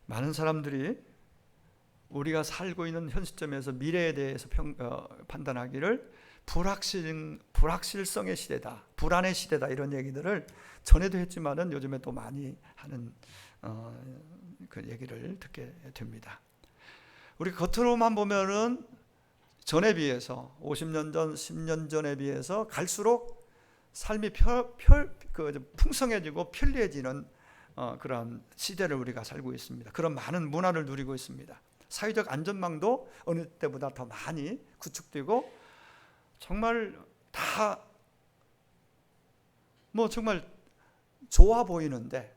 많은 사람들이 우리가 살고 있는 현 시점에서 미래에 대해서 판단하기를 불확실성의 시대다, 불안의 시대다, 이런 얘기들을 전에도 했지만은 요즘에 또 많이 하는 그 얘기를 듣게 됩니다. 우리 겉으로만 보면은 전에 비해서 50년 전, 10년 전에 비해서 갈수록 삶이 풍성해지고 편리해지는 그런 시대를 우리가 살고 있습니다. 그런 많은 문화를 누리고 있습니다. 사회적 안전망도 어느 때보다 더 많이 구축되고 정말 다 정말 좋아 보이는데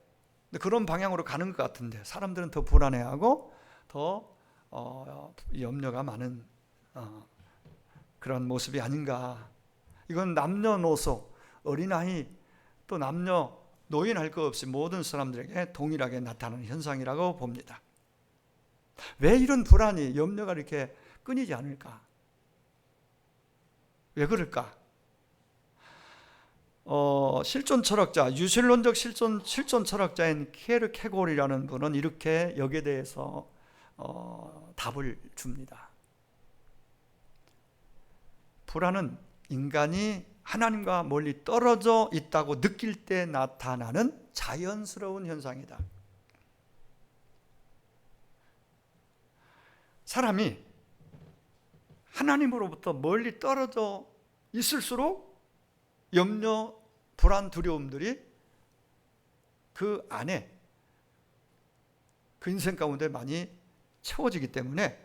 그런 방향으로 가는 것 같은데 사람들은 더 불안해하고 더 염려가 많은 그런 모습이 아닌가. 이건 남녀노소, 어린아이, 또 남녀, 노인 할 것 없이 모든 사람들에게 동일하게 나타나는 현상이라고 봅니다. 왜 이런 불안이, 염려가 이렇게 끊이지 않을까? 왜 그럴까? 실존 철학자, 유실론적 실존 철학자인 케르케고르라는 분은 이렇게 여기에 대해서 답을 줍니다. 불안은 인간이 하나님과 멀리 떨어져 있다고 느낄 때 나타나는 자연스러운 현상이다. 사람이 하나님으로부터 멀리 떨어져 있을수록 염려, 불안, 두려움들이 그 안에 그 인생 가운데 많이 채워지기 때문에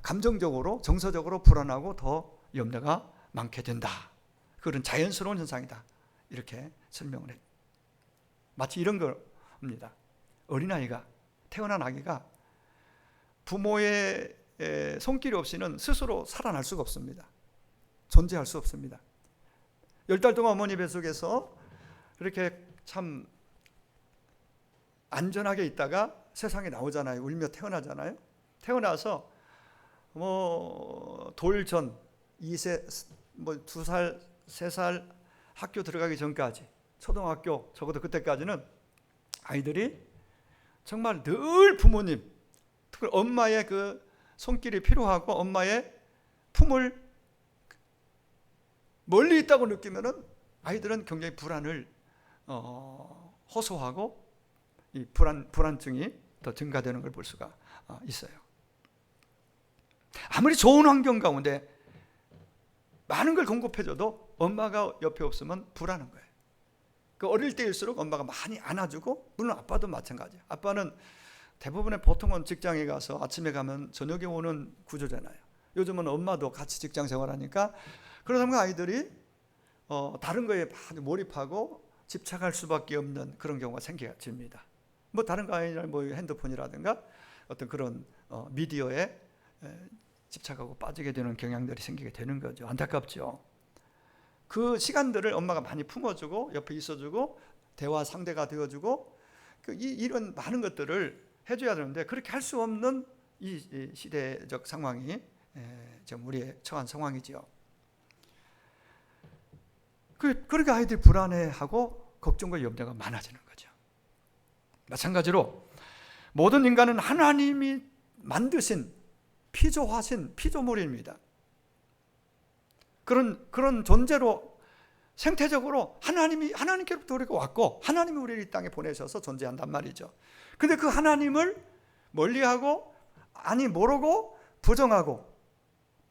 감정적으로, 정서적으로 불안하고 더 염려가 많게 된다. 그런 자연스러운 현상이다. 이렇게 설명을 해요. 마치 이런 겁니다. 어린아이가, 태어난 아기가 부모의 손길 없이는 스스로 살아날 수가 없습니다. 존재할 수 없습니다. 10달 동안 어머니 뱃속에서 그렇게 참 안전하게 있다가 세상에 나오잖아요. 울며 태어나잖아요. 태어나서 돌전 2세, 2살, 3살 학교 들어가기 전까지, 초등학교 적어도 그때까지는 아이들이 정말 늘 부모님, 특히 엄마의 그 손길이 필요하고 엄마의 품을 멀리 있다고 느끼면은 아이들은 굉장히 불안을 호소하고 이 불안증이 더 증가되는 걸 볼 수가 있어요. 아무리 좋은 환경 가운데 많은 걸 공급해줘도 엄마가 옆에 없으면 불안한 거예요. 그 어릴 때일수록 엄마가 많이 안아주고, 물론 아빠도 마찬가지예요. 아빠는 대부분의 보통은 직장에 가서 아침에 가면 저녁에 오는 구조잖아요. 요즘은 엄마도 같이 직장 생활하니까 그러다 보면 아이들이 다른 거에 많이 몰입하고 집착할 수밖에 없는 그런 경우가 생깁니다. 다른 거 아니라 핸드폰이라든가 어떤 그런 미디어에 집착하고 빠지게 되는 경향들이 생기게 되는 거죠. 안타깝죠. 그 시간들을 엄마가 많이 품어주고 옆에 있어주고 대화 상대가 되어주고 이런 많은 것들을 해줘야 되는데 그렇게 할 수 없는 이 시대적 상황이 지금 우리의 처한 상황이죠. 그러니까 아이들이 불안해하고 걱정과 염려가 많아지는 거죠. 마찬가지로 모든 인간은 하나님이 만드신 피조하신 피조물입니다. 그런 존재로 생태적으로 하나님께로부터 우리가 왔고 하나님이 우리를 이 땅에 보내셔서 존재한단 말이죠. 근데 그 하나님을 멀리하고 모르고 부정하고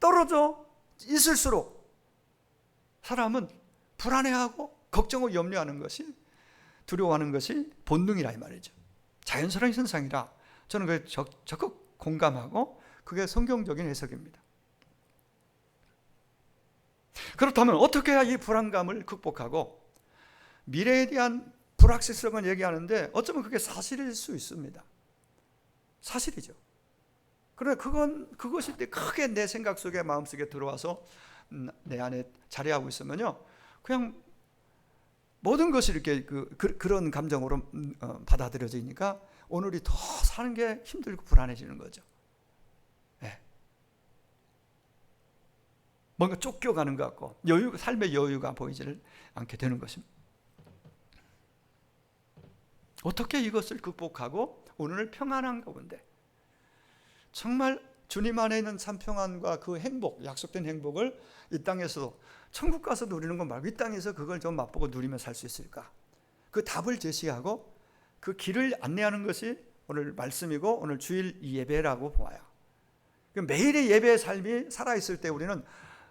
떨어져 있을수록 사람은 불안해하고 걱정하고 염려하는 것이, 두려워하는 것이 본능이라 이 말이죠. 자연스러운 현상이라 저는 그게 적극 공감하고 그게 성경적인 해석입니다. 그렇다면 어떻게 해야 이 불안감을 극복하고 미래에 대한 불확실성을 얘기하는데 어쩌면 그게 사실일 수 있습니다. 사실이죠. 그러나 그것이 크게 내 생각 속에, 마음속에 들어와서 내 안에 자리하고 있으면요, 그냥 모든 것이 이렇게 그런 감정으로 받아들여지니까 오늘이 더 사는 게 힘들고 불안해지는 거죠. 네. 뭔가 쫓겨가는 것 같고 삶의 여유가 보이지를 않게 되는 것입니다. 어떻게 이것을 극복하고 오늘을 평안한 가운데 정말 주님 안에 있는 참 평안과 그 행복, 약속된 행복을 이 땅에서 천국 가서 누리는 것 말고 이 땅에서 그걸 좀 맛보고 누리며 살 수 있을까? 그 답을 제시하고 그 길을 안내하는 것이 오늘 말씀이고 오늘 주일 예배라고 보아요. 매일의 예배의 삶이 살아있을 때 우리는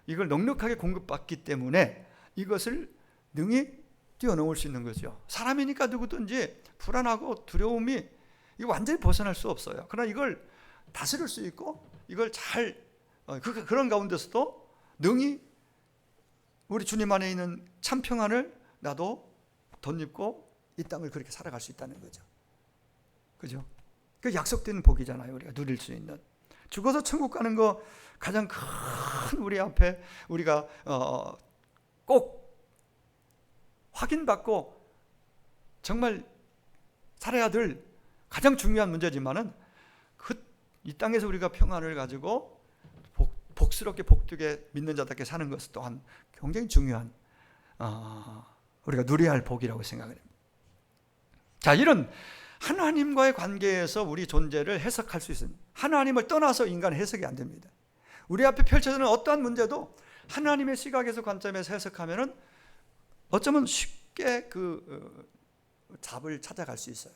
이걸 넉넉하게 공급받기 때문에 이것을 능히 뛰어넘을 수 있는 거죠. 사람이니까 누구든지 불안하고 두려움이 이거 완전히 벗어날 수 없어요. 그러나 이걸 다스릴 수 있고 이걸 잘 그런 가운데서도 능히 우리 주님 안에 있는 참 평안을 나도 덧입고 이 땅을 그렇게 살아갈 수 있다는 거죠. 그죠? 그 약속된 복이잖아요. 우리가 누릴 수 있는. 죽어서 천국 가는 거 가장 큰 우리 앞에 우리가 꼭 확인받고 정말 살아야 될 가장 중요한 문제지만은 이 땅에서 우리가 평안을 가지고 복스럽게 복되게 믿는 자답게 사는 것 또한 굉장히 중요한 우리가 누려야 할 복이라고 생각을 합니다. 자, 이런 하나님과의 관계에서 우리 존재를 해석할 수 있습니다. 하나님을 떠나서 인간은 해석이 안 됩니다. 우리 앞에 펼쳐지는 어떠한 문제도 하나님의 시각에서 관점에서 해석하면은 어쩌면 쉽게 그 답을 찾아갈 수 있어요.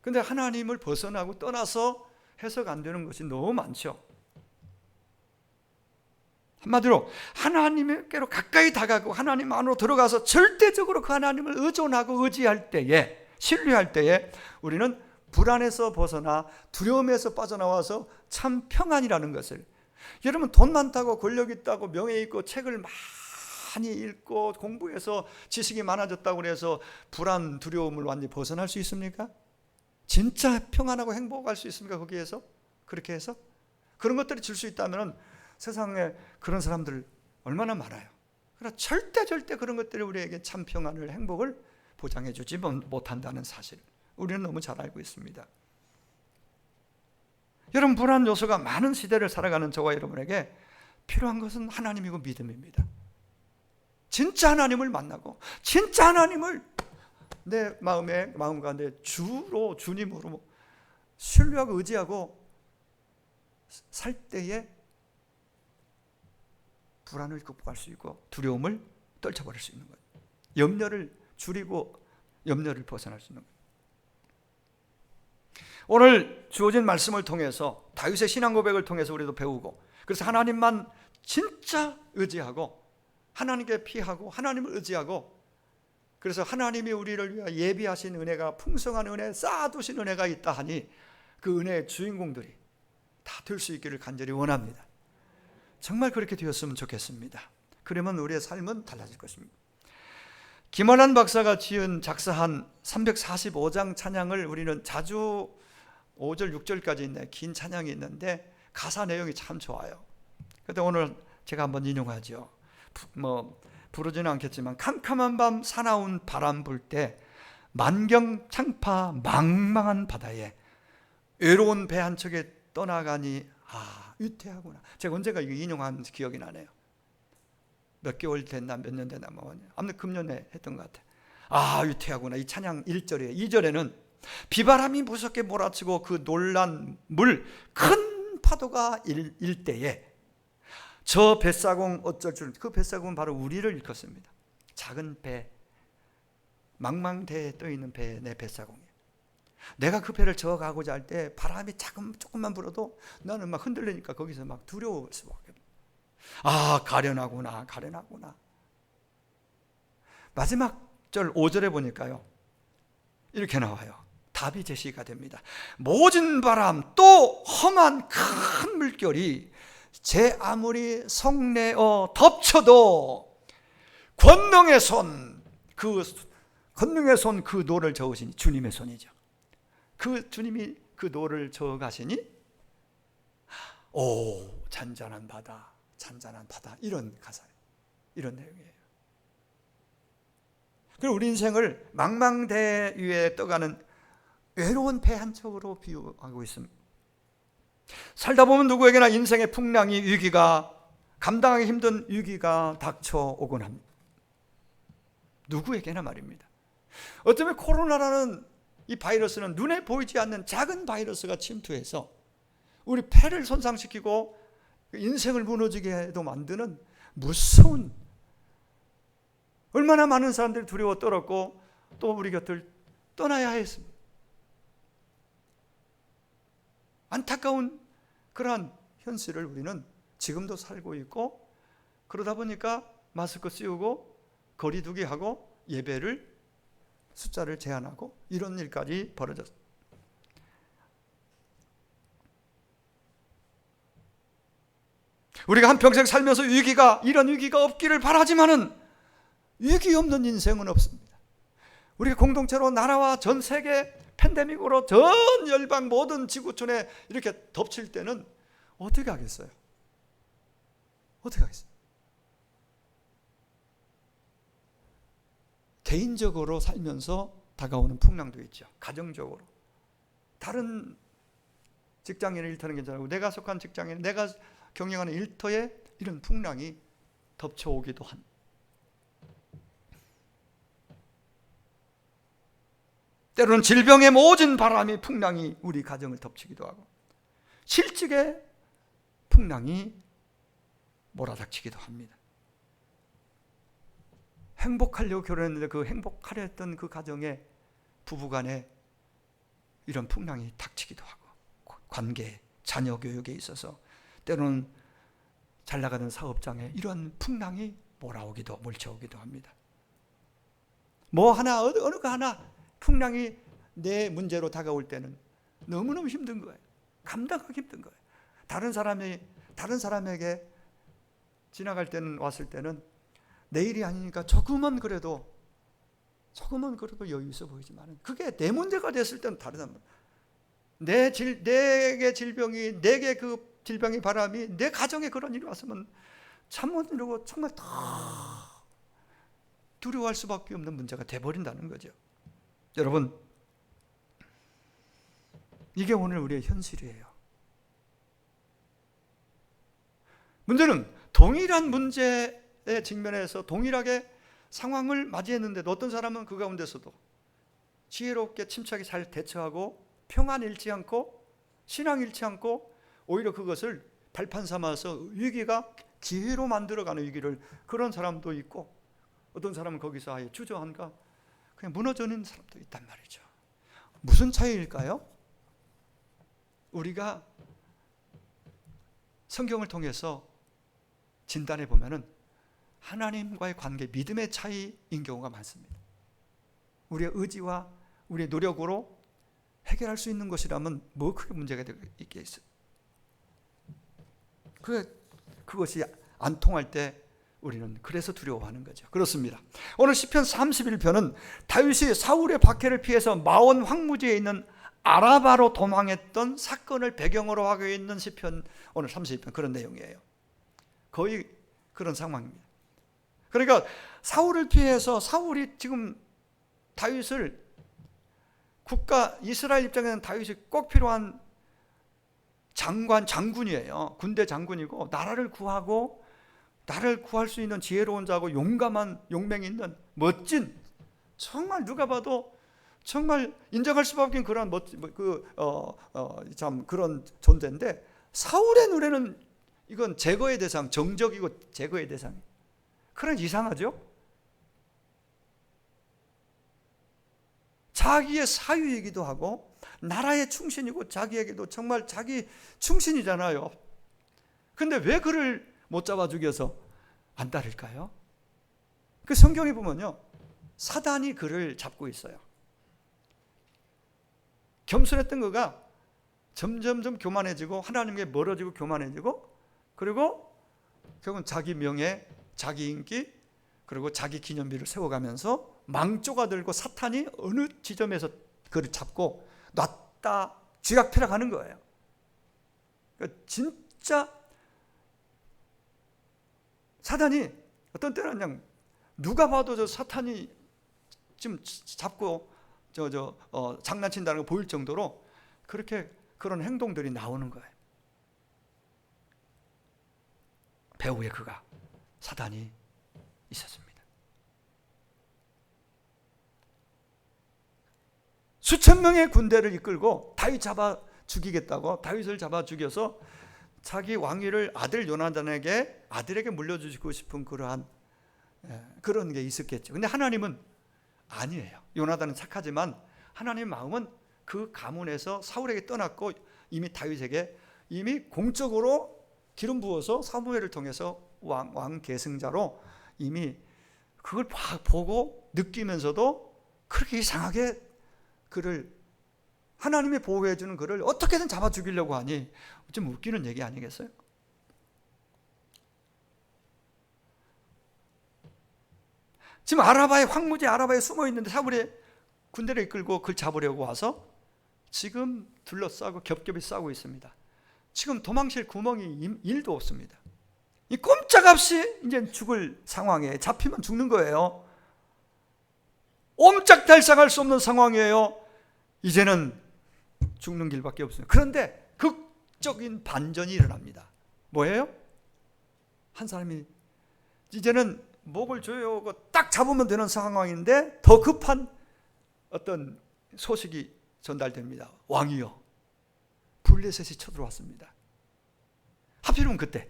근데 하나님을 벗어나고 떠나서 해석 안 되는 것이 너무 많죠. 한마디로 하나님께로 가까이 다가가고 하나님 안으로 들어가서 절대적으로 그 하나님을 의존하고 의지할 때에, 신뢰할 때에 우리는 불안에서 벗어나 두려움에서 빠져나와서 참 평안이라는 것을, 여러분 돈 많다고 권력 있다고 명예 있고 책을 많이 읽고 공부해서 지식이 많아졌다고 해서 불안, 두려움을 완전히 벗어날 수 있습니까? 진짜 평안하고 행복할 수 있습니까? 거기에서? 그렇게 해서? 그런 것들이 줄 수 있다면 세상에 그런 사람들 얼마나 많아요. 그러나 절대 그런 것들이 우리에게 참 평안을, 행복을 보장해 주지 못한다는 사실 우리는 너무 잘 알고 있습니다. 여러분, 불안 요소가 많은 시대를 살아가는 저와 여러분에게 필요한 것은 하나님이고 믿음입니다. 진짜 하나님을 만나고 진짜 하나님을 내 마음 가운데 주로, 주님으로 신뢰하고 의지하고 살 때에 불안을 극복할 수 있고 두려움을 떨쳐버릴 수 있는 거예요. 염려를 줄이고 염려를 벗어날 수 있는 거예요. 오늘 주어진 말씀을 통해서 다윗의 신앙 고백을 통해서 우리도 배우고, 그래서 하나님만 진짜 의지하고 하나님께 피하고 하나님을 의지하고, 그래서 하나님이 우리를 위하여 예비하신 은혜가, 풍성한 은혜, 쌓아두신 은혜가 있다 하니 그 은혜의 주인공들이 다 될 수 있기를 간절히 원합니다. 정말 그렇게 되었으면 좋겠습니다. 그러면 우리의 삶은 달라질 것입니다. 김원환 박사가 작사한 345장 찬양을 우리는 자주 5절, 6절까지 있는 긴 찬양이 있는데 가사 내용이 참 좋아요. 그런데 오늘 제가 한번 인용하죠. 부르지는 않겠지만, 캄캄한 밤 사나운 바람 불 때 만경창파 망망한 바다에 외로운 배 한 척에 떠나가니 위태하구나. 제가 언제가 이거 인용한 기억이 나네요. 몇 개월 됐나 몇 년 됐나 아무튼 금년에 했던 것 같아요. 위태하구나. 이 찬양 1절에 2절에는 비바람이 무섭게 몰아치고 그 놀란 물 큰 파도가 일 때에 저 뱃사공 어쩔 줄, 그 뱃사공은 바로 우리를 일컫습니다. 작은 배, 망망대해에 떠있는 배, 내 뱃사공이에요. 내가 그 배를 저어가고자 할 때 바람이 조금만 불어도 나는 막 흔들리니까 거기서 막 두려울 수밖에 없어요. 가련하구나. 마지막 절 5절에 보니까요, 이렇게 나와요. 답이 제시가 됩니다. 모진 바람 또 험한 큰 물결이 제 아무리 성내어 덮쳐도 권능의 손, 그 노를 저으시니 주님의 손이죠. 그 주님이 그 노를 저어 가시니 잔잔한 바다 이런 가사예요. 이런 내용이에요. 그리고 우리 인생을 망망대해 위에 떠가는 외로운 배 한 척으로 비유하고 있습니다. 살다 보면 누구에게나 인생의 풍랑이, 위기가, 감당하기 힘든 위기가 닥쳐오곤 합니다. 누구에게나 말입니다. 어쩌면 코로나라는 이 바이러스는 눈에 보이지 않는 작은 바이러스가 침투해서 우리 폐를 손상시키고 인생을 무너지게도 만드는 무서운, 얼마나 많은 사람들이 두려워 떨었고 또 우리 곁을 떠나야 했습니다. 안타까운 그러한 현실을 우리는 지금도 살고 있고, 그러다 보니까 마스크 씌우고 거리두기 하고 예배를 숫자를 제한하고 이런 일까지 벌어졌습니다. 우리가 한평생 살면서 이런 위기가 없기를 바라지만은 위기 없는 인생은 없습니다. 우리가 공동체로 나라와 전 세계 팬데믹으로 전 열방 모든 지구촌에 이렇게 덮칠 때는 어떻게 하겠어요? 어떻게 하겠어요? 개인적으로 살면서 다가오는 풍랑도 있죠. 가정적으로. 다른 직장인의 일터는 괜찮고 내가 속한 직장인, 내가 경영하는 일터에 이런 풍랑이 덮쳐오기도 한. 때로는 질병의 모진 바람이 풍랑이 우리 가정을 덮치기도 하고, 실직의 풍랑이 몰아닥치기도 합니다. 행복하려고 결혼했는데 그 행복하려 했던 그 가정에 부부간에 이런 풍랑이 닥치기도 하고, 관계, 자녀 교육에 있어서 때로는 잘 나가는 사업장에 이런 풍랑이 몰쳐오기도 합니다. 뭐 하나, 어느 거 하나 풍랑이 내 문제로 다가올 때는 너무너무 힘든 거예요. 감당하기 힘든 거예요. 다른 사람에게 지나갈 때는, 왔을 때는 내 일이 아니니까 조금은 그래도 여유 있어 보이지만, 그게 내 문제가 됐을 때는 다르단 말이에요. 내게 질병이, 내게 그 질병의 바람이 내 가정에 그런 일이 왔으면 참 못 이루고 정말 더 두려워할 수밖에 없는 문제가 돼버린다는 거죠. 여러분, 이게 오늘 우리의 현실이에요. 문제는 동일한 문제에 직면해서 동일하게 상황을 맞이했는데도 어떤 사람은 그 가운데서도 지혜롭게 침착하게 잘 대처하고 평안 잃지 않고 신앙 잃지 않고 오히려 그것을 발판 삼아서 위기가 기회로 만들어가는 위기를, 그런 사람도 있고, 어떤 사람은 거기서 아예 주저앉아 그냥 무너지는 사람도 있단 말이죠. 무슨 차이일까요? 우리가 성경을 통해서 진단해 보면은 하나님과의 관계, 믿음의 차이인 경우가 많습니다. 우리의 의지와 우리의 노력으로 해결할 수 있는 것이라면 뭐 크게 문제가 있겠어요. 그것이 안 통할 때 우리는 그래서 두려워하는 거죠. 그렇습니다. 오늘 시편 31편은 다윗이 사울의 박해를 피해서 마온 황무지에 있는 아라바로 도망했던 사건을 배경으로 하고 있는 시편, 오늘 32편 그런 내용이에요. 거의 그런 상황입니다. 그러니까 사울을 피해서, 사울이 지금 다윗을, 이스라엘 입장에는 다윗이 꼭 필요한 장군이에요. 군대 장군이고, 나라를 구할 수 있는 지혜로운 자고 용감한 용맹 있는 멋진, 정말 누가 봐도 정말 인정할 수밖에 없는 그런 참 그런 존재인데, 사울의 눈에는 이건 제거의 대상, 정적이고 제거의 대상. 그런 이상하죠? 자기의 사유이기도 하고 나라의 충신이고 자기에게도 정말 자기 충신이잖아요. 근데 왜 그를 못 잡아 죽여서 안 따를까요? 그 성경에 보면요, 사단이 그를 잡고 있어요. 겸손했던 그가 점점점 교만해지고 하나님께 멀어지고 교만해지고, 그리고 결국은 자기 명예, 자기 인기, 그리고 자기 기념비를 세워가면서 망조가 들고 사탄이 어느 지점에서 그를 잡고 놨다 쥐락펴락하는 거예요. 그러니까 진짜 사단이 어떤 때는 그냥 누가 봐도 저 사탄이 지금 잡고 장난친다는 거 보일 정도로 그렇게 그런 행동들이 나오는 거예요. 배후에 그가, 사단이 있었습니다. 수천 명의 군대를 이끌고 다윗 잡아 죽이겠다고 다윗을 잡아 죽여서 자기 왕위를 아들 요나단에게 아들에게 물려주고 싶은 그러한 그런 게 있었겠죠. 근데 하나님은 아니에요. 요나단은 착하지만 하나님의 마음은 그 가문에서 사울에게 떠났고 이미 다윗에게 이미 공적으로 기름 부어서 사무엘을 통해서 왕 계승자로 이미 그걸 보고 느끼면서도 그렇게 이상하게 그를 하나님이 보호해 주는 그를 어떻게든 잡아 죽이려고 하니 좀 웃기는 얘기 아니겠어요? 지금 아라바의 황무지 아라바에 숨어 있는데 사울이 군대를 이끌고 그를 잡으려고 와서 지금 둘러싸고 겹겹이 싸우고 있습니다. 지금 도망칠 구멍이 1도 없습니다. 이 꼼짝없이 이제 죽을 상황에 잡히면 죽는 거예요. 옴짝달싹할 수 없는 상황이에요. 이제는 죽는 길밖에 없어요. 그런데 극적인 반전이 일어납니다. 뭐예요? 한 사람이 이제는 목을 조여오고 딱 잡으면 되는 상황인데 더 급한 어떤 소식이 전달됩니다. 왕이요, 블레셋이 쳐들어왔습니다. 하필이면 그때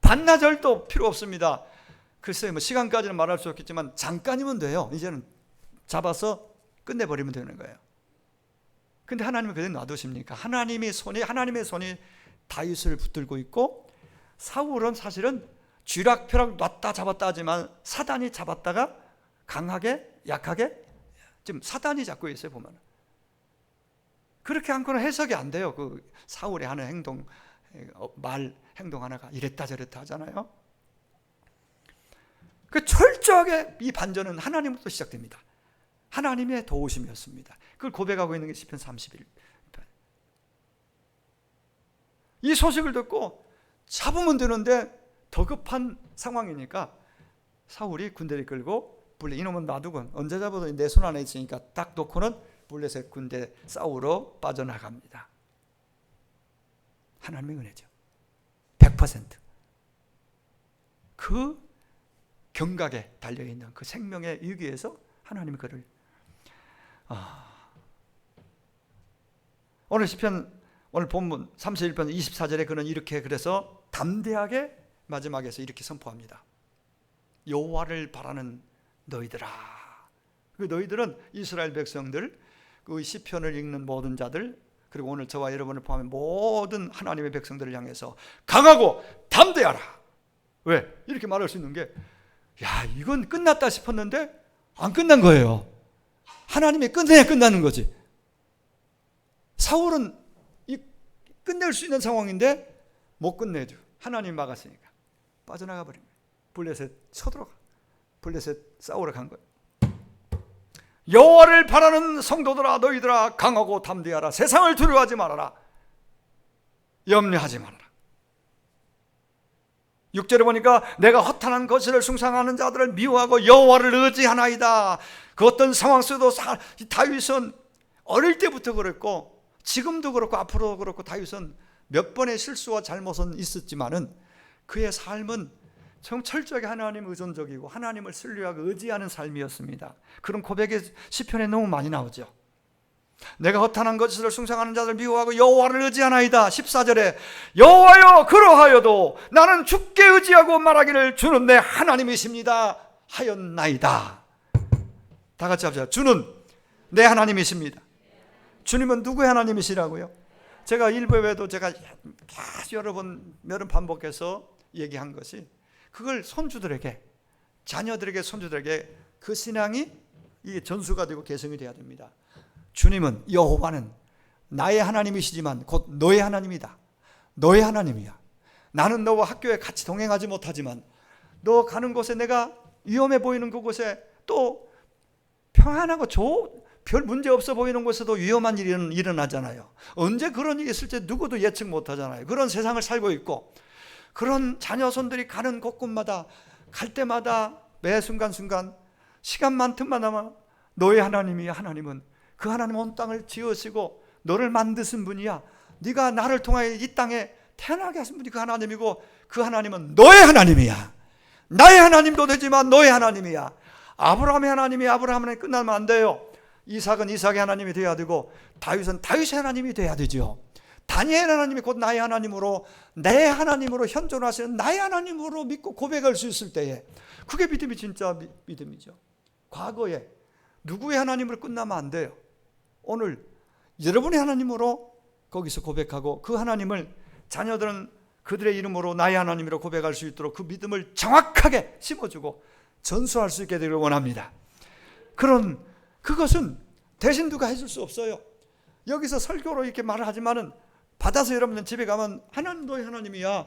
반나절도 필요 없습니다. 글쎄요, 뭐 시간까지는 말할 수 없겠지만 잠깐이면 돼요. 이제는 잡아서 끝내버리면 되는 거예요. 근데 하나님은 그대로 놔두십니까? 하나님의 손이 다윗을 붙들고 있고, 사울은 사실은 쥐락펴락 놨다 잡았다 하지만 사단이 잡았다가 강하게 약하게 지금 사단이 잡고 있어요. 보면 그렇게 한거는 해석이 안 돼요. 그 사울의 하는 행동, 말 행동 하나가 이랬다 저랬다 하잖아요. 그 철저하게 이 반전은 하나님으로부터 시작됩니다. 하나님의 도우심이었습니다. 그걸 고백하고 있는 게 시편 31편. 이 소식을 듣고 잡으면 되는데 더 급한 상황이니까 사울이 군대를 끌고 이놈은 놔두건 언제 잡아도 내 손 안에 있으니까 딱 놓고는 블레셋 군대 싸우러 빠져나갑니다. 하나님의 은혜죠. 100%. 그 경각에 달려있는 그 생명의 위기에서 하나님이 그를 오늘 시편 오늘 본문 31편 24절에 그는 이렇게 그래서 담대하게 마지막에서 이렇게 선포합니다. 여호와를 바라는 너희들아. 그 너희들은 이스라엘 백성들, 그 시편을 읽는 모든 자들, 그리고 오늘 저와 여러분을 포함한 모든 하나님의 백성들을 향해서 강하고 담대하라. 왜? 이렇게 말할 수 있는 게, 야, 이건 끝났다 싶었는데 안 끝난 거예요. 하나님이 끝내야 끝나는 거지. 사울은 끝낼 수 있는 상황인데 못 끝내죠. 하나님 막았으니까 빠져나가 버린 거예요. 블레셋 쳐들어가. 블레셋 싸우러 간 거예요. 여호와를 바라는 성도들아, 너희들아 강하고 담대하라. 세상을 두려워하지 말아라. 염려하지 말아라. 6절에 보니까 내가 허탄한 것을 숭상하는 자들을 미워하고 여호와를 의지하나이다. 그 어떤 상황 속에도 다윗은 어릴 때부터 그랬고 지금도 그렇고 앞으로도 그렇고 다윗은 몇 번의 실수와 잘못은 있었지만은 그의 삶은 철저하게 하나님 의존적이고 하나님을 신뢰하고 의지하는 삶이었습니다. 그런 고백이 시편에 너무 많이 나오죠. 내가 허탄한 것을 숭상하는 자들 미워하고 여호와를 의지하나이다. 14절에 여호와여 그러하여도 나는 주께 의지하고 말하기를 주는 내 하나님이십니다 하였나이다. 다 같이 합시다. 주는 내 하나님이십니다. 주님은 누구의 하나님이시라고요? 제가 일부에도 제가 계속 여러 번 반복해서 얘기한 것이, 그걸 손주들에게, 자녀들에게, 손주들에게 그 신앙이 이게 전수가 되고 계승이 돼야 됩니다. 주님은, 여호와는 나의 하나님이시지만 곧 너의 하나님이다. 너의 하나님이야. 나는 너와 학교에 같이 동행하지 못하지만 너 가는 곳에, 내가 위험해 보이는 그곳에, 또 평안하고 별 문제 없어 보이는 곳에도 위험한 일이 일어나잖아요. 언제 그런 일이 있을지 누구도 예측 못하잖아요. 그런 세상을 살고 있고, 그런 자녀손들이 가는 곳곳마다, 갈 때마다 매 순간순간 시간만 틈만 남아 너의 하나님이야. 하나님은, 그 하나님은 온 땅을 지으시고 너를 만드신 분이야. 네가 나를 통하여 이 땅에 태어나게 하신 분이 그 하나님이고, 그 하나님은 너의 하나님이야. 나의 하나님도 되지만 너의 하나님이야. 아브라함의 하나님이 아브라함에 끝나면 안 돼요. 이삭은 이삭의 하나님이 되어야 되고 다윗은 다윗의 하나님이 되어야 되죠. 다니엘 하나님이 곧 나의 하나님으로, 내 하나님으로 현존하시는 나의 하나님으로 믿고 고백할 수 있을 때에 그게 믿음이 진짜 믿음이죠. 과거에 누구의 하나님으로 끝나면 안 돼요. 오늘 여러분의 하나님으로 거기서 고백하고 그 하나님을 자녀들은 그들의 이름으로 나의 하나님으로 고백할 수 있도록 그 믿음을 정확하게 심어주고 전수할 수 있게 되기를 원합니다. 그것은 대신 누가 해줄 수 없어요. 여기서 설교로 이렇게 말을 하지만은 받아서 여러분들 집에 가면 하나님 너의 하나님이야.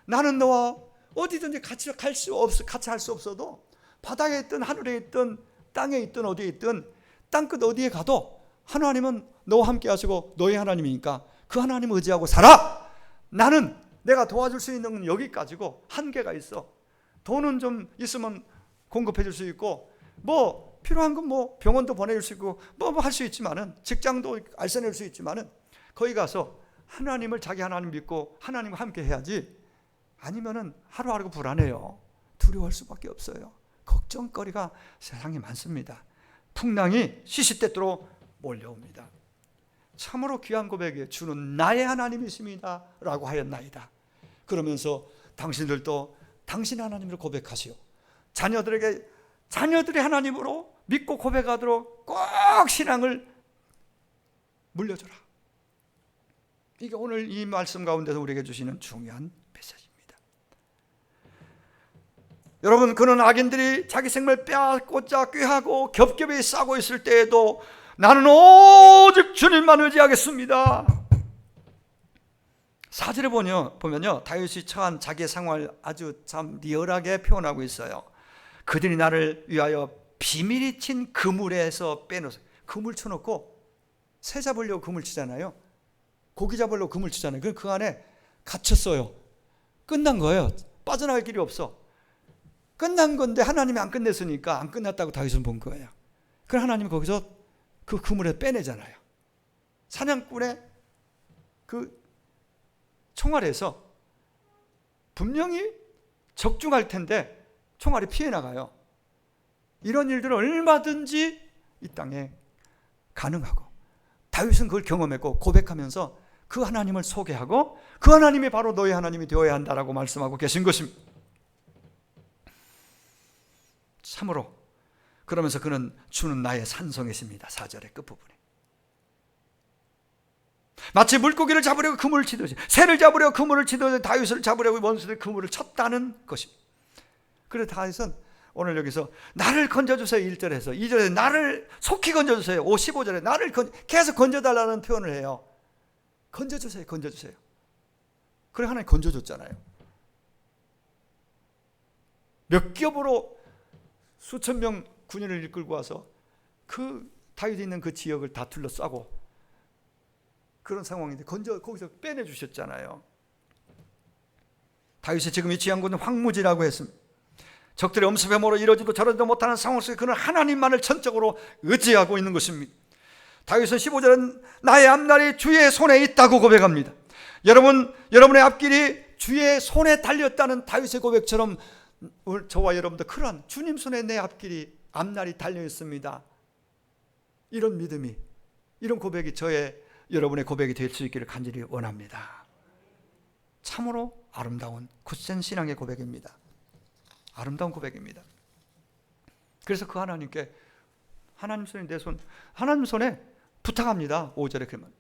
나는 너와 어디든지 같이 할 수 없어도 바다에 있든 하늘에 있든 땅에 있든 어디에 있든 땅끝 어디에 가도 하나님은 너와 함께 하시고 너의 하나님이니까 그 하나님 의지하고 살아. 나는 내가 도와줄 수 있는 건 여기까지고 한계가 있어. 돈은 좀 있으면 공급해 줄 수 있고 뭐 필요한 건 뭐 병원도 보내줄 수 있고 뭐 할 수 있지만은 직장도 알선할 수 있지만은 거기 가서 하나님을 자기 하나님 믿고 하나님과 함께 해야지. 아니면은 하루하루 불안해요. 두려워할 수밖에 없어요. 걱정거리가 세상에 많습니다. 풍랑이 시시때때로 몰려옵니다. 참으로 귀한 고백이에요. 주는 나의 하나님이십니다 라고 하였나이다. 그러면서 당신들도 당신 하나님으로 고백하시오. 자녀들의 하나님으로 믿고 고백하도록 꼭 신앙을 물려줘라. 이게 오늘 이 말씀 가운데서 우리에게 주시는 중요한 메시지입니다. 여러분, 그는 악인들이 자기 생명을 빼앗고자 꾀하고 겹겹이 싸고 있을 때에도 나는 오직 주님만 의지하겠습니다. 4절에 보면요, 다윗이 처한 자기의 상황을 아주 참 리얼하게 표현하고 있어요. 그들이 나를 위하여 비밀이 친 그물에서 빼놓았어요. 그물 쳐놓고 새 잡으려고 그물 치잖아요. 고기 잡으려고 그물 치잖아요. 그 안에 갇혔어요. 끝난 거예요. 빠져나갈 길이 없어. 끝난 건데 하나님이 안 끝냈으니까 안 끝났다고 다윗은 본 거예요. 그럼 하나님이 거기서 그 그물에 빼내잖아요. 사냥꾼의 그 총알에서 분명히 적중할 텐데 총알이 피해 나가요. 이런 일들은 얼마든지 이 땅에 가능하고 다윗은 그걸 경험했고 고백하면서 그 하나님을 소개하고 그 하나님이 바로 너의 하나님이 되어야 한다라고 말씀하고 계신 것입니다. 참으로 그러면서 그는 주는 나의 산성이십니다. 4절의 끝부분에 마치 물고기를 잡으려고 그물을 치듯이 새를 잡으려고 그물을 치듯이 다윗을 잡으려고 원수들이 그물을 쳤다는 것입니다. 그래서 다윗은 오늘 여기서 나를 건져주세요 1절에서 2절에 나를 속히 건져주세요 15절에 나를 계속 건져달라는 표현을 해요. 건져주세요 건져주세요. 그래 하나님 건져줬잖아요. 몇 겹으로 수천 명 군인을 이끌고 와서 그 다윗이 있는 그 지역을 다 둘러싸고 그런 상황인데 거기서 빼내주셨잖아요. 다윗이 지금 위치한 곳은 황무지라고 했습니다. 적들의 엄습해모로 이러지도 저러지도 못하는 상황 속에 그는 하나님만을 전적으로 의지하고 있는 것입니다. 다윗은 15절은 나의 앞날이 주의 손에 있다고 고백합니다. 여러분의 앞길이 주의 손에 달렸다는 다윗의 고백처럼 저와 여러분도 그러한 주님 손에 내 앞날이 달려 있습니다. 이런 믿음이, 이런 고백이 여러분의 고백이 될 수 있기를 간절히 원합니다. 참으로 아름다운 굳센 신앙의 고백입니다. 아름다운 고백입니다. 그래서 그 하나님께 하나님 손에 하나님 손에 부탁합니다. 5절에 그러면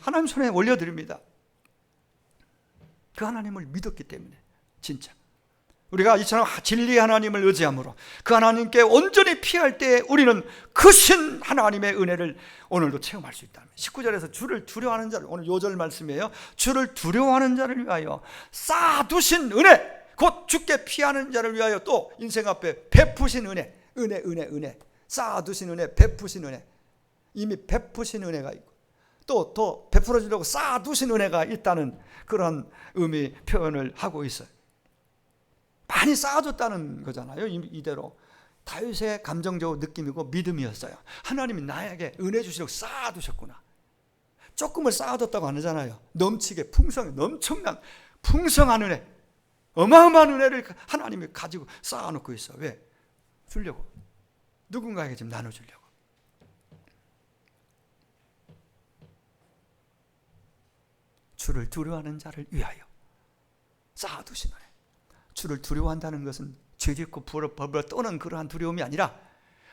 하나님 손에 올려드립니다. 그 하나님을 믿었기 때문에 진짜 우리가 이처럼 진리의 하나님을 의지함으로 그 하나님께 온전히 피할 때 우리는 크신 하나님의 은혜를 오늘도 체험할 수 있다. 19절에서 주를 두려워하는 자를, 오늘 요절 말씀이에요. 주를 두려워하는 자를 위하여 쌓아두신 은혜, 곧 주께 피하는 자를 위하여 또 인생 앞에 베푸신 은혜, 은혜, 쌓아두신 은혜, 베푸신 은혜, 이미 베푸신 은혜가 있고 또 더 베풀어 주려고 쌓아두신 은혜가 있다는 그런 의미 표현을 하고 있어요. 많이 쌓아줬다는 거잖아요. 이대로 다윗의 감정적 느낌이고 믿음이었어요. 하나님이 나에게 은혜 주시려고 쌓아두셨구나. 조금을 쌓아뒀다고 안 하잖아요. 넘치게 엄청난 풍성한 은혜, 어마어마한 은혜를 하나님이 가지고 쌓아놓고 있어. 왜? 주려고. 누군가에게 좀 나눠주려고. 주를 두려워하는 자를 위하여 쌓아두시노니. 주를 두려워한다는 것은 죄짓고 벌벌 떠는 그러한 두려움이 아니라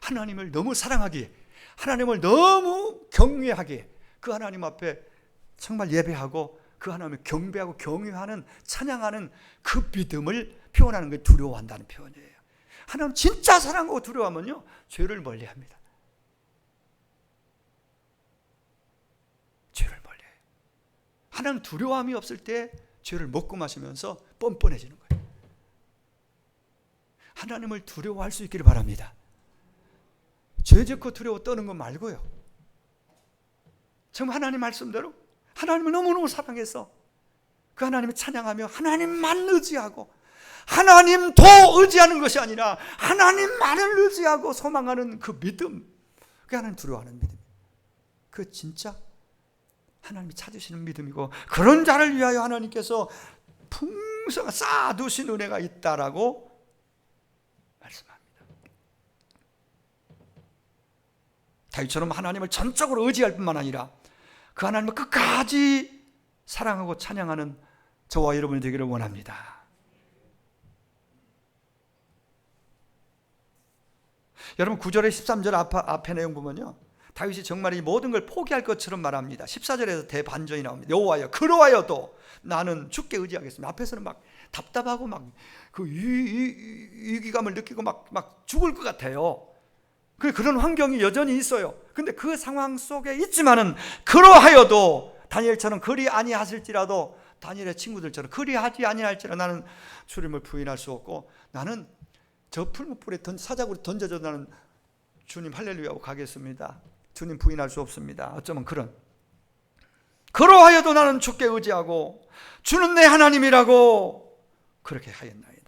하나님을 너무 사랑하기에, 하나님을 너무 경외하기에, 그 하나님 앞에 정말 예배하고 그 하나님을 경배하고 경외하는, 찬양하는 그 믿음을 표현하는 게 두려워한다는 표현이에요. 하나님 진짜 사랑하고 두려워하면요, 죄를 멀리합니다. 죄를 멀리해요. 하나님 두려움이 없을 때 죄를 먹고 마시면서 뻔뻔해지는 거예요. 하나님을 두려워할 수 있기를 바랍니다. 죄 짓고 두려워 떠는 거 말고요, 정말 하나님 말씀대로 하나님을 너무너무 사랑해서 그 하나님을 찬양하며 하나님만 의지하고, 하나님도 의지하는 것이 아니라 하나님만을 의지하고 소망하는 그 믿음, 그게 하나님 두려워하는 믿음, 그 진짜 하나님이 찾으시는 믿음이고, 그런 자를 위하여 하나님께서 풍성한 쌓아두신 은혜가 있다라고 말씀합니다. 다윗처럼 하나님을 전적으로 의지할 뿐만 아니라 그 하나님을 끝까지 사랑하고 찬양하는 저와 여러분이 되기를 원합니다. 여러분 9절에 13절 앞에 내용 보면요, 다윗이 정말 이 모든 걸 포기할 것처럼 말합니다. 14절에서 대반전이 나옵니다. 여호와여, 그러하여도 나는 주께 의지하겠습니다. 앞에서는 막 답답하고 막 그 위기감을 느끼고 막 죽을 것 같아요. 그런 환경이 여전히 있어요. 근데 그 상황 속에 있지만은, 그러하여도 다니엘처럼 그리 아니하실지라도, 다니엘의 친구들처럼 그리하지 아니할지라 나는 주님을 부인할 수 없고, 나는 저 풀무불에 사자굴에 던져져 나는 주님 할렐루야 하고 가겠습니다. 주님 부인할 수 없습니다. 어쩌면 그러하여도 나는 주께 의지하고 주는 내 하나님이라고 그렇게 하였나이다.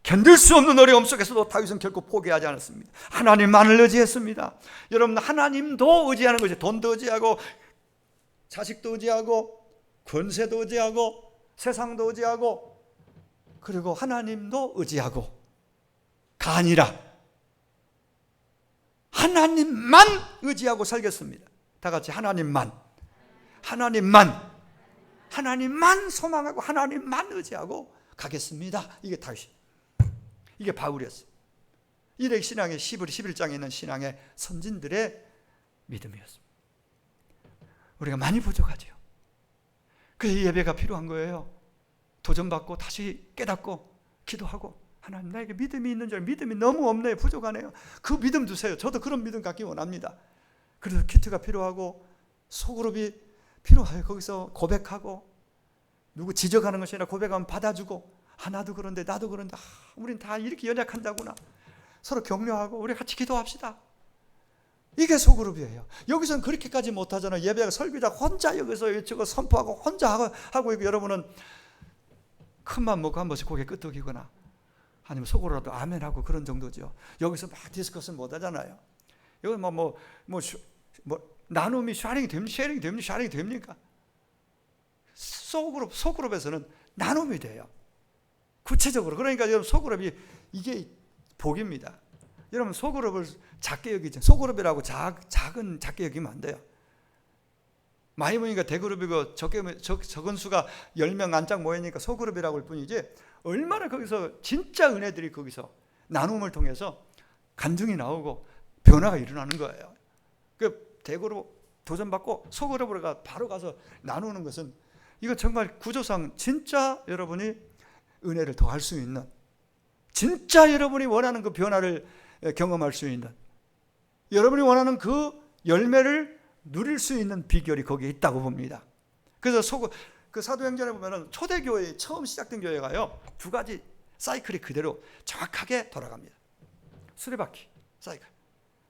견딜 수 없는 어려움 속에서도 다윗은 결코 포기하지 않았습니다. 하나님만을 의지했습니다. 여러분, 하나님도 의지하는 것이, 돈도 의지하고 자식도 의지하고 권세도 의지하고 세상도 의지하고, 그리고 하나님도 의지하고 가 아니라 하나님만 의지하고 살겠습니다. 다 같이 하나님만 소망하고 하나님만 의지하고 가겠습니다. 이게 다윗, 이게 바울이었어요. 이래 신앙의 11장에 있는 신앙의 선진들의 믿음이었습니다. 우리가 많이 부족하죠. 그래서 예배가 필요한 거예요. 도전받고 다시 깨닫고 기도하고, 하나님 나에게 믿음이 있는 줄, 믿음이 너무 없네요, 부족하네요. 그 믿음 주세요. 저도 그런 믿음 갖기 원합니다. 그래서 큐티가 필요하고 소그룹이 필요해요. 거기서 고백하고, 누구 지적하는 것이 아니라 고백하면 받아주고, 나도 그런데 나도 그런데 우린 다 이렇게 연약한다구나, 서로 격려하고 우리 같이 기도합시다. 이게 소그룹이에요. 여기서는 그렇게까지 못하잖아요. 예배가 설교자 혼자 여기서 외치고 선포하고 혼자 하고 있고, 여러분은 큰맘 먹고 한 번씩 고개 끄덕이거나 아니면 속으로라도 아멘하고 그런 정도죠. 여기서 막 디스커스 못 하잖아요. 여기 나눔이 쉐어링이 됩니까? 소그룹에서는 나눔이 돼요. 구체적으로. 그러니까 여러분, 소그룹이 이게 복입니다. 여러분, 소그룹을 작게 여기죠. 소그룹이라고 작은 작게 여기면 안 돼요. 많이 모이니까 대그룹이고 적은 수가 10명 안짝 모이니까 소그룹이라고 할 뿐이지, 얼마나 거기서 진짜 은혜들이 거기서 나눔을 통해서 간증이 나오고 변화가 일어나는 거예요. 그 대그룹 도전받고 소그룹으로 바로 가서 나누는 것은, 이거 정말 구조상 진짜 여러분이 은혜를 더할 수 있는, 진짜 여러분이 원하는 그 변화를 경험할 수 있는, 여러분이 원하는 그 열매를 누릴 수 있는 비결이 거기에 있다고 봅니다. 그래서 그 사도행전에 보면은 초대교회 처음 시작된 교회가요, 두 가지 사이클이 그대로 정확하게 돌아갑니다. 수레바퀴 사이클.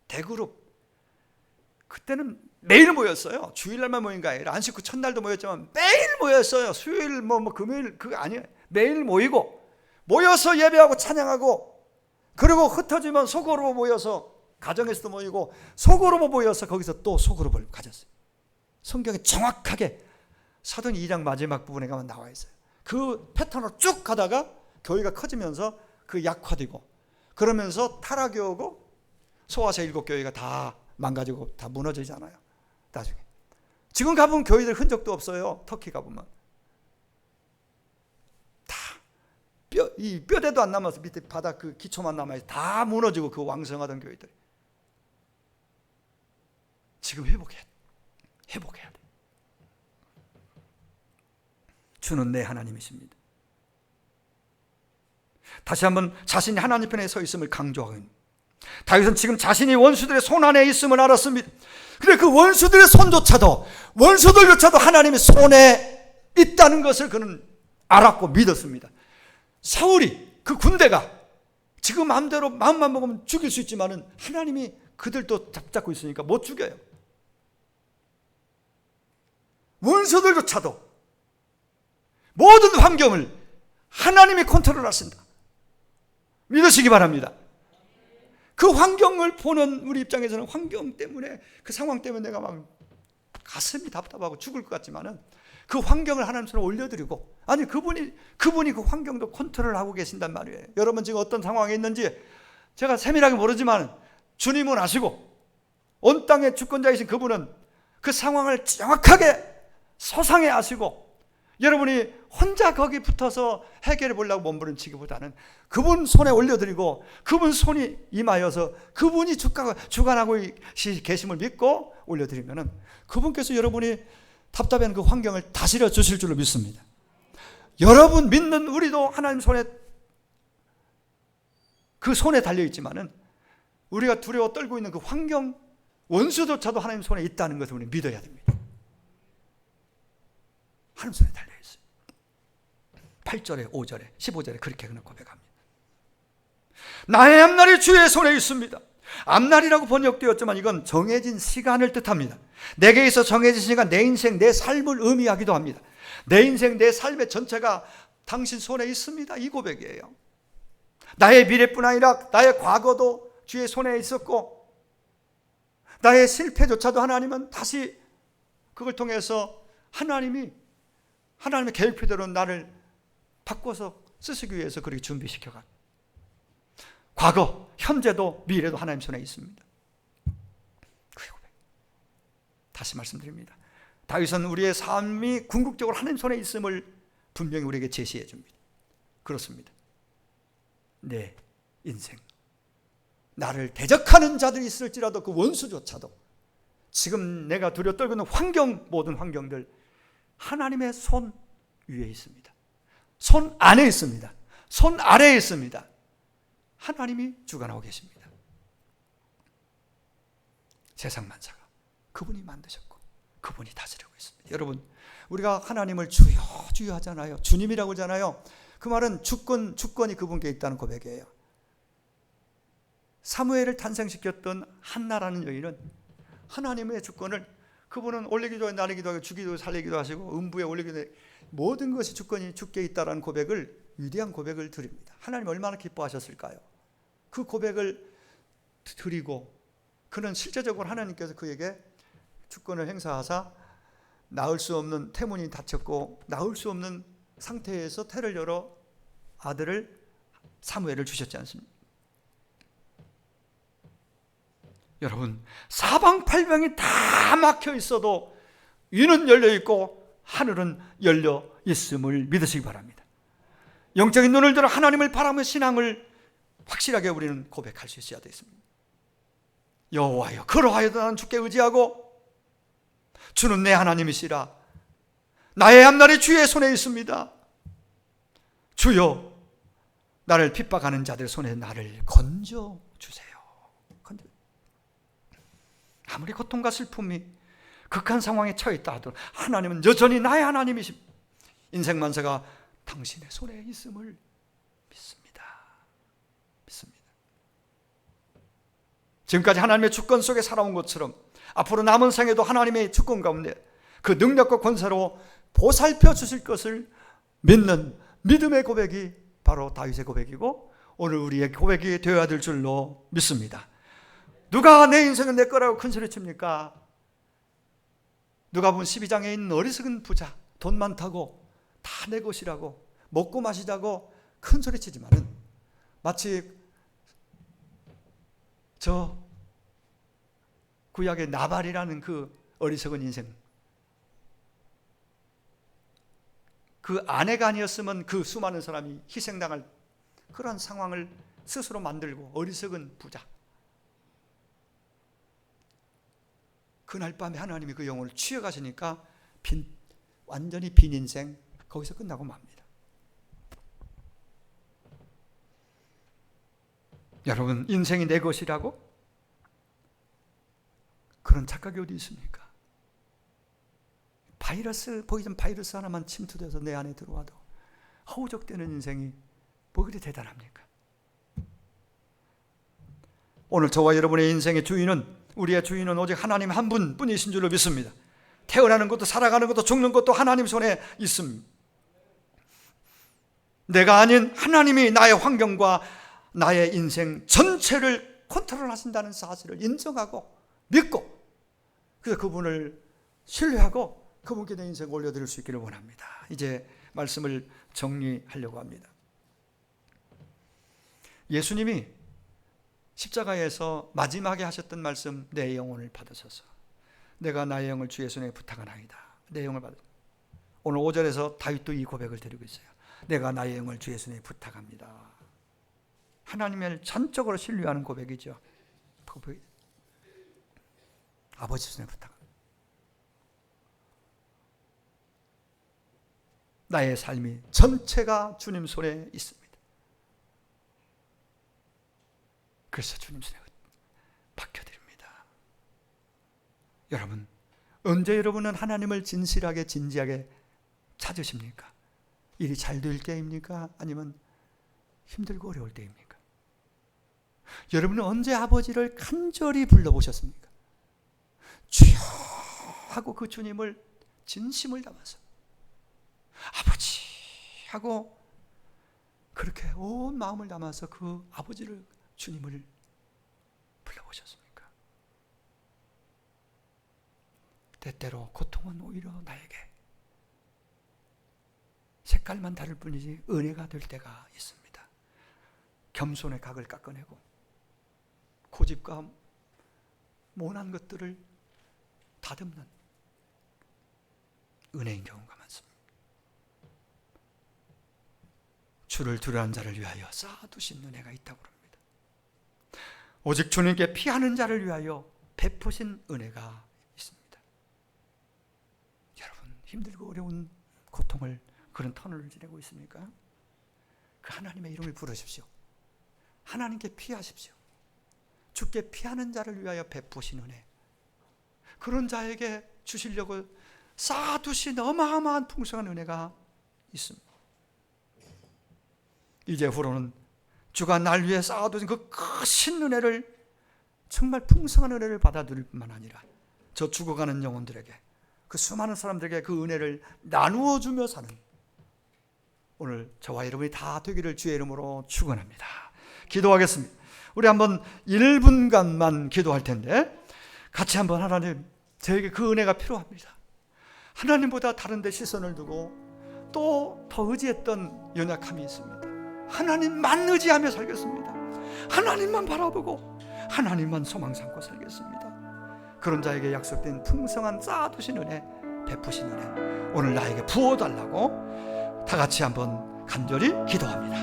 대그룹, 그때는 매일 모였어요. 주일날만 모인 게 아니라 안식 후 첫날도 모였지만 매일 모였어요. 수요일 금요일 그거 아니에요. 매일 모여서 예배하고 찬양하고, 그리고 흩어지면 소그룹 모여서 가정에서도 모이고, 소그룹 모여서 거기서 또 소그룹을 가졌어요. 성경에 정확하게 사도행 2장 마지막 부분에 가면 나와 있어요. 그 패턴으로 쭉 가다가 교회가 커지면서 그 약화되고, 그러면서 타락이 오고 소아서 7교회가 다 망가지고 다 무너지잖아요. 나중에 지금 가보면 교회들 흔적도 없어요. 터키 가보면 다 이 뼈대도 안 남아서 밑에 바닥 그 기초만 남아서 다 무너지고, 그 왕성하던 교회들 지금 회복해야 돼. 주는 내 하나님이십니다. 다시 한번 자신이 하나님 편에 서 있음을 강조하고 있는 다윗은 지금 자신이 원수들의 손 안에 있음을 알았습니다. 그런데 그 원수들조차도 하나님의 손에 있다는 것을 그는 알았고 믿었습니다. 사울이, 그 군대가 지금 마음대로 마음만 먹으면 죽일 수 있지만은 하나님이 그들도 잡고 있으니까 못 죽여요. 원수들조차도 모든 환경을 하나님이 컨트롤하신다. 믿으시기 바랍니다. 그 환경을 보는 우리 입장에서는 환경 때문에, 그 상황 때문에 내가 막 가슴이 답답하고 죽을 것 같지만은 그 환경을 하나님 손에 올려드리고, 아니 그분이 그 환경도 컨트롤하고 계신단 말이에요. 여러분 지금 어떤 상황에 있는지 제가 세밀하게 모르지만 주님은 아시고, 온 땅의 주권자이신 그분은 그 상황을 정확하게 소상히 아시고, 여러분이 혼자 거기 붙어서 해결해 보려고 몸부림치기보다는 그분 손에 올려드리고 그분 손이 임하여서 그분이 주관하고 계심을 믿고 올려드리면은 그분께서 여러분이 답답한 그 환경을 다스려 주실 줄로 믿습니다. 여러분 믿는 우리도 하나님 손에, 그 손에 달려있지만은 우리가 두려워 떨고 있는 그 환경, 원수조차도 하나님 손에 있다는 것을 우리 믿어야 됩니다. 하나님 손에 달려있어요. 8절에 5절에 15절에 그렇게 그는 고백합니다. 나의 앞날이 주의 손에 있습니다. 앞날이라고 번역되었지만 이건 정해진 시간을 뜻합니다. 내게 있어 정해진 시간, 내 인생, 내 삶을 의미하기도 합니다. 내 인생, 내 삶의 전체가 당신 손에 있습니다. 이 고백이에요. 나의 미래뿐 아니라 나의 과거도 주의 손에 있었고, 나의 실패조차도 하나님은 다시 그걸 통해서 하나님의 계획표대로 나를 바꿔서 쓰시기 위해서 그렇게 준비시켜가. 과거, 현재도 미래도 하나님 손에 있습니다. 다시 말씀드립니다. 다윗은 우리의 삶이 궁극적으로 하나님 손에 있음을 분명히 우리에게 제시해 줍니다. 그렇습니다. 내 인생, 나를 대적하는 자들이 있을지라도 그 원수조차도 지금 내가 두려워 떨고 있는 환경, 모든 환경들 하나님의 손 위에 있습니다. 손 안에 있습니다. 손 아래에 있습니다. 하나님이 주관하고 계십니다. 세상 만사가 그분이 만드셨고 그분이 다스리고 있습니다. 여러분, 우리가 하나님을 주여 주여 하잖아요. 주님이라고 하잖아요. 그 말은 주권이 그분께 있다는 고백이에요. 사무엘을 탄생시켰던 한나라는 여인은 하나님의 주권을, 그분은 올리기도 하고 나르기도 하고 죽이기도 살리기도 하시고 음부에 올리기도 하고 모든 것이 주권이 주께 있다라는 고백을, 위대한 고백을 드립니다. 하나님 얼마나 기뻐하셨을까요? 그 고백을 드리고 그는 실제적으로 하나님께서 그에게 주권을 행사하사 낳을 수 없는, 태문이 닫혔고 낳을 수 없는 상태에서 태를 열어 아들을 사무엘을 주셨지 않습니까? 여러분, 사방팔방이 다 막혀 있어도 위는 열려 있고 하늘은 열려 있음을 믿으시기 바랍니다. 영적인 눈을 들어 하나님을 바라며 신앙을 확실하게 우리는 고백할 수 있어야 되겠습니다. 여호와여, 그러하여도 나는 주께 의지하고 주는 내 하나님이시라. 나의 앞날이 주의 손에 있습니다. 주여, 나를 핍박하는 자들 손에 나를 건져 주세요. 아무리 고통과 슬픔이 극한 상황에 처해 있다 하더라도 하나님은 여전히 나의 하나님이십니다. 인생 만사가 당신의 손에 있음을 믿습니다. 지금까지 하나님의 주권 속에 살아온 것처럼 앞으로 남은 생에도 하나님의 주권 가운데 그 능력과 권세로 보살펴 주실 것을 믿는 믿음의 고백이 바로 다윗의 고백이고 오늘 우리의 고백이 되어야 될 줄로 믿습니다. 누가 내 인생은 내 거라고 큰 소리 칩니까? 누가복음 12장에 있는 어리석은 부자, 돈 많다고 다 내 것이라고 먹고 마시자고 큰 소리 치지만은 마치 저 구약의 나발이라는 그 어리석은 인생, 그 아내가 아니었으면 그 수많은 사람이 희생당할 그런 상황을 스스로 만들고, 어리석은 부자. 그날 밤에 하나님이 그 영혼을 취해가시니까 완전히 빈 인생 거기서 끝나고 맙니다. 여러분, 인생이 내 것이라고? 그런 착각이 어디 있습니까? 포이즌 바이러스 하나만 침투돼서 내 안에 들어와도 허우적대는 인생이 뭐 그리 대단합니까? 오늘 저와 여러분의 인생의 주인은, 우리의 주인은 오직 하나님 한 분뿐이신 줄로 믿습니다. 태어나는 것도 살아가는 것도 죽는 것도 하나님 손에 있습니다. 내가 아닌 하나님이 나의 환경과 나의 인생 전체를 컨트롤하신다는 사실을 인정하고 믿고, 그래서 그분을 신뢰하고 그분께 내 인생을 올려드릴 수 있기를 원합니다. 이제 말씀을 정리하려고 합니다. 예수님이 십자가에서 마지막에 하셨던 말씀, 내 영혼을 받으소서. 내가 나의 영을 주 예수님에 부탁하나이다. 내 영을 받으소서. 오늘 5절에서 다윗도 이 고백을 드리고 있어요. 내가 나의 영을 주 예수님에 부탁합니다. 하나님을 전적으로 신뢰하는 고백이죠. 아버지 손에 부탁합니다. 나의 삶이 전체가 주님 손에 있습니다. 그래서 주님 손에 맡겨드립니다. 여러분, 언제 여러분은 하나님을 진실하게 진지하게 찾으십니까? 일이 잘 될 때입니까? 아니면 힘들고 어려울 때입니까? 여러분은 언제 아버지를 간절히 불러보셨습니까? 주여 하고 그 주님을 진심을 담아서 아버지 하고 그렇게 온 마음을 담아서 그 아버지를, 주님을 불러보셨습니까? 때때로 고통은 오히려 나에게 색깔만 다를 뿐이지 은혜가 될 때가 있습니다. 겸손의 각을 깎아내고 고집과 모난 것들을 다듬는 은혜인 경우가 많습니다. 주를 두려워하는 자를 위하여 쌓아두신 은혜가 있다고 합니다. 오직 주님께 피하는 자를 위하여 베푸신 은혜가 있습니다. 여러분, 힘들고 어려운 고통을, 그런 터널을 지내고 있습니까? 그 하나님의 이름을 부르십시오. 하나님께 피하십시오. 주께 피하는 자를 위하여 베푸신 은혜, 그런 자에게 주시려고 쌓아두신 어마어마한 풍성한 은혜가 있습니다. 이제후로는 주가 날 위해 쌓아두신 그 크신 은혜를, 정말 풍성한 은혜를 받아들일 뿐만 아니라 저 죽어가는 영혼들에게, 그 수많은 사람들에게 그 은혜를 나누어 주며 사는 오늘 저와 여러분이 다 되기를 주의 이름으로 축원합니다. 기도하겠습니다. 우리 한번 1분간만 기도할 텐데 같이 한번, 하나님, 저에게 그 은혜가 필요합니다. 하나님보다 다른 데 시선을 두고 또 더 의지했던 연약함이 있습니다. 하나님만 의지하며 살겠습니다. 하나님만 바라보고 하나님만 소망 삼고 살겠습니다. 그런 자에게 약속된 풍성한 쌓아두신 은혜, 베푸신 은혜, 오늘 나에게 부어달라고 다 같이 한번 간절히 기도합니다.